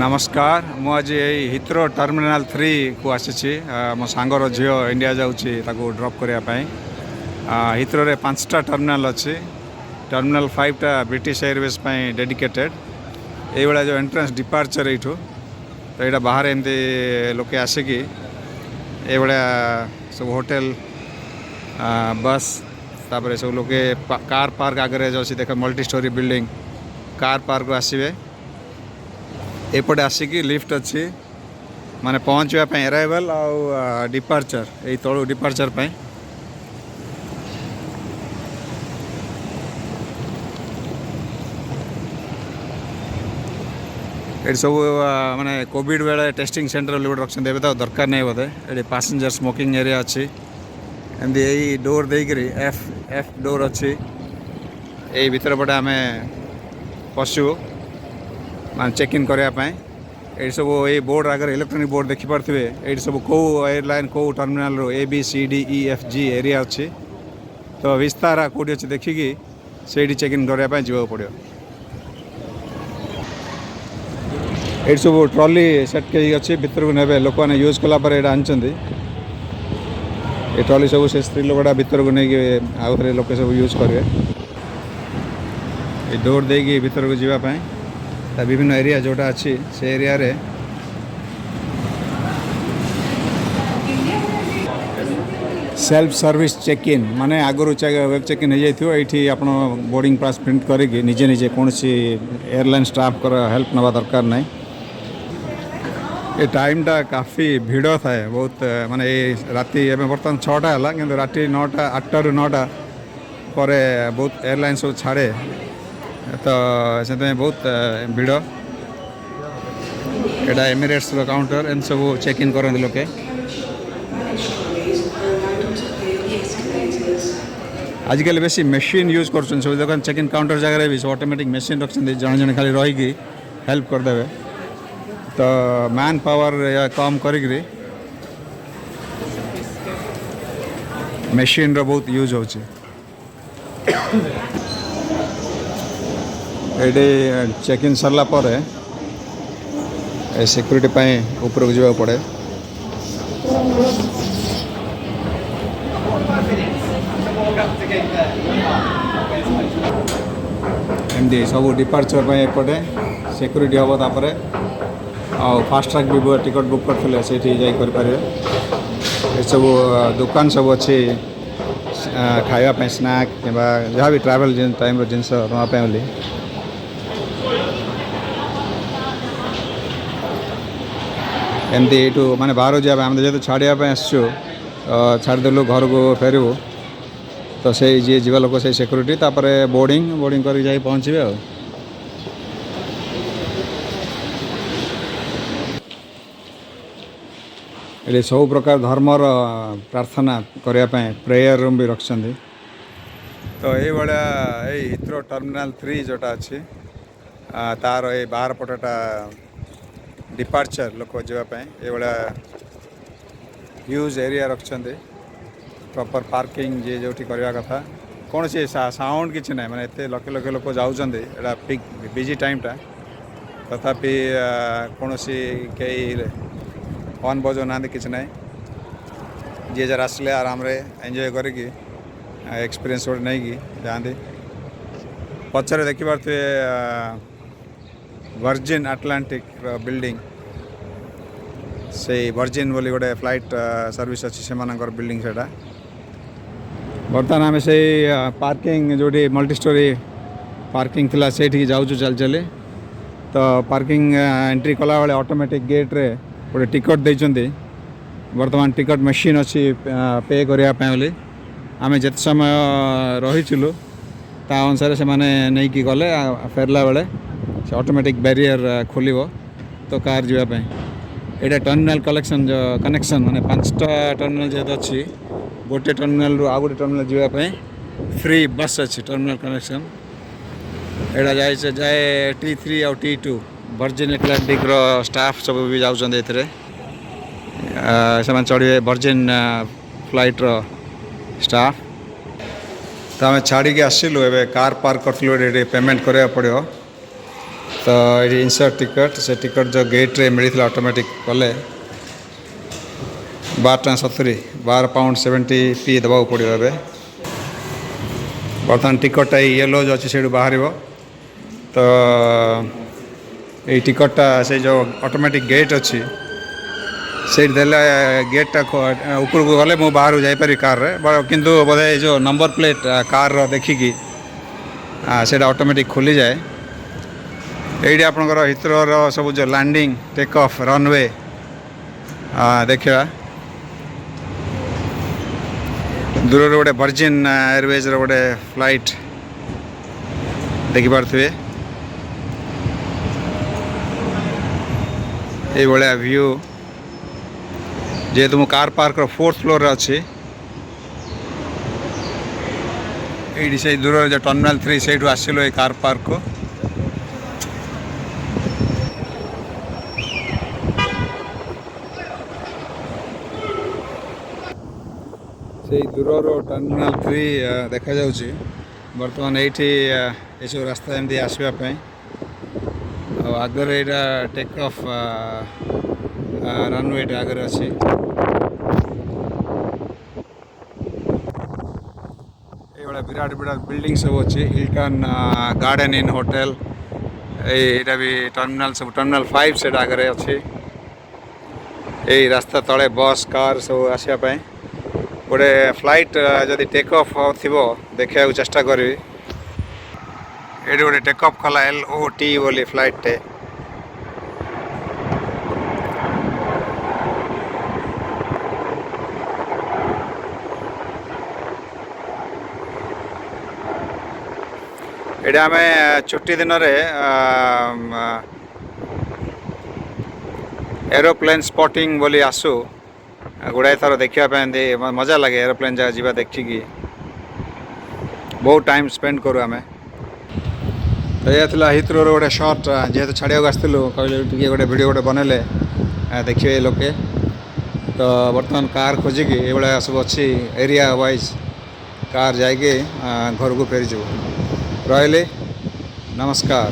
नमस्कार मु आज हिथ्रो टर्मिनाल 3 को आसी मो सांगर झील इंडिया जाऊँगी ड्रॉप करने हिथ्रो रे 5टा टर्मिनाल अच्छी टर्मिनाल 5टा ब्रिटिश एयरवेज डेडिकेटेड ये जो एंट्रेंस डिपार्चर यू तो यहाँ बाहर एमती लोके आसिकी ये सब होटेल बस तापर सब लोके कार पार्क आगे जो देख multi storey building car park आसवे एपटे आसिकी लिफ्ट अच्छी माने पहुँचापी अराइवल आउ डिपार्चर यही तलू डिपार्चर पे ये सब माने कोविड बेले टेस्टिंग सेंटर गोटे रखते तो दरकार नहीं बोधे ये पैसेंजर स्मोकिंग एरिया अच्छी एमती यही डोर देकर एफ डोर अच्छी यही भीतर पटे आम पशु मान चेक इन करने ये सब ये बोर्ड आगे इलेक्ट्रॉनिक बोर्ड देखिपे ये सब कौ एयरलाइन कौ टर्मिनाल रो ABCDEFG एरिया अच्छी तो विस्तार कौटी अच्छे देखिकी से चेक इन करने जावाक पड़ो ये सब ट्रॉली सेट अच्छी भीतर को ने लोक मैंने यूज कलापर ये आनी ये ट्रॉली सब से स्त्री लोकटा भीतर को नहीं आउ थे लोक सब यूज करेंगे ये डोर देगी भीतर को जावाई विभिन्न एरिया जोटा अच्छी से एरिया रे सेल्फ सर्विस चेक इन माने आगुरी वेब चेक इन हो ये आप बोर्डिंग पास प्रिंट करके निजे निजे कौन सी एयरलाइन स्टाफ कर हेल्प नवा दरकार नहीं ये टाइमटा काफ़ी भिड़ थाए बहुत माने राति बर्तमान 6टा है कि राति 9टा 8टा ରୁ 9टा पर बहुत एयरलाइन सब छाड़े तो से बहुत भिड़ एटा एमिरेट्स काउंटर एम सब चेक इन करते लोके आजिकल बेसी मशीन यूज कर सब देखो चेक इन काउंटर जगह भी ऑटोमेटिक मशीन रखते जन जन खाली रहीकि हेल्प करदे तो मैन पावर या कम करी मशीन रो बहुत यूज होची ये चेक इन सरला पर सिक्यूरीटी पाई ऊपर को जावा पड़े एमती सब डिपार्चर एपटे सिक्यूरीटी हम तापर फास्ट ट्रैक भी टिकट बुक करते से जापर ये सब दुकान सब अच्छी खावाई स्नैक कि जहाँ भी ट्रैवल टाइम जिनस नापी एमती यू माने बाहर जाए आम जेहतु छाड़ापी आसचु छाड़देलु घर को फेरबू तो से जी जीवा लोक से सिक्यूरीटी तापर बोर्डिंग कर जाई पहुँचे ये सब प्रकार धर्मर प्रार्थना करने प्रेयर रूम भी रखते तो ये हिथ्रो टर्मिनाल 3 जोटा अच्छी तार ये बाहर पटटा डिपार्चर लोक जावाई ये ह्यूज एरिया रखते प्रॉपर पार्किंग जी जो करवा कथा कौन सी साउंड किसी ना माने एत लक्ष लक्ष लोक जाऊँगी एटा पिक बिजी टाइमटा तथापि कौन सी कई हॉर्न बजाऊ ना कि ना जी जरा आसले आराम रे एंजॉय करी एक्सपीरियंस गोटे नहीं जाती पचर देखिपे वर्जिन अटलांटिक बिल्डिंग से वर्जिन बोली गोटे फ्लाइट सर्विस अच्छी से बिल्डिंग से बर्तमान आम से पार्किंग जो मल्टी स्टोरी पार्किंग थिला से जाऊँ चल चली तो पार्किंग एंट्री कला बेले ऑटोमेटिक गेट रे गोटे टिकट देते बर्तमान टिकट मशीन अच्छी पे करने आम जिते समय रहीचुलु ता अनुसार से माने नहीं कि गले फेरला बेले से ऑटोमेटिक बैरियर खोल तो कार जावाई ये टर्मिनाल कलेक्शन जो कनेक्शन माने 5टा टर्मिनाल जेहतु अच्छी गोटे टर्मिनाल रू आ गोटे टर्मिनाल जावाई फ्री बस अच्छी टर्मिनाल कनेक्शन एटा जाए T3 और T2 वर्जिन अटलांटिक रो स्टाफ सब भी जाऊँच से चढ़े वर्जिन फ्लाइट रो स्टाफ तो आम छाड़ी आसलु ए कार पार्क करूँ पेमेंट कराया पड़ो तो ये इनसर्ट टिकट से टिकट जो गेट रे मिली ऑटोमेटिक कले 12.70 £12.70 देवा पड़ो ए बर्तमान टिकटा येलो जो अच्छी से बाहर तो ये टिकटा से जो ऑटोमेटिक गेट अच्छी से गेटा ऊपर को गले मु बाहर जापर कार किंतु बोधे जो नंबर प्लेट कार देखिकी से ऑटोमेटिक खोली जाए ये आपंकर हिथ्रोर सब जो लैंडिंग टेक ऑफ रनवे देखा दूर गोटे वर्जिन एयरवेज गोटे फ्लाइट देखिपे ये भाया व्यू जेहेतु मु कार पार्क 4th फ्लोर रे अच्छी ये से दूर जो टर्मिनाल 3 से आसिल ये कार पार्क को से दूर टर्मिनाल 3 देखा जाउची बर्तमान ये सब रास्ता एमती आसवाई आगे यहाँ टेक ऑफ रनवे आगे अच्छी विराट विराट बिल्डिंग सब अच्छी हिल्टन गार्डन इन होटल यहाँ भी टर्मिनाल सब टर्मिनाल 5 से आगे अच्छी यही रास्ता तले बस कार सब आसवाई गोटे फ्लाइट जदि टेक ऑफ थी देखा चेष्टा करी ये गोटे टेक ऑफ कला LOT बोली फ्लाइट टे ये आम छुट्टी दिन एरोप्लेन स्पॉटिंग बोली आसू गुड़ाए थर देखापी मजा लगे एरोप्लेन जगह जीवा देखिकी बहुत टाइम स्पेंड करूँ आम तो यह हिथ्रोर गोटे शॉर्ट जेहेतु छाड़िया आसलु कहले गोटे वीडियो गोटे बनइले देखिए लोके तो बर्तमान कार खोजिकी ये सब अच्छी एरिया वाइज कार जाइए घर को फेरी रही नमस्कार।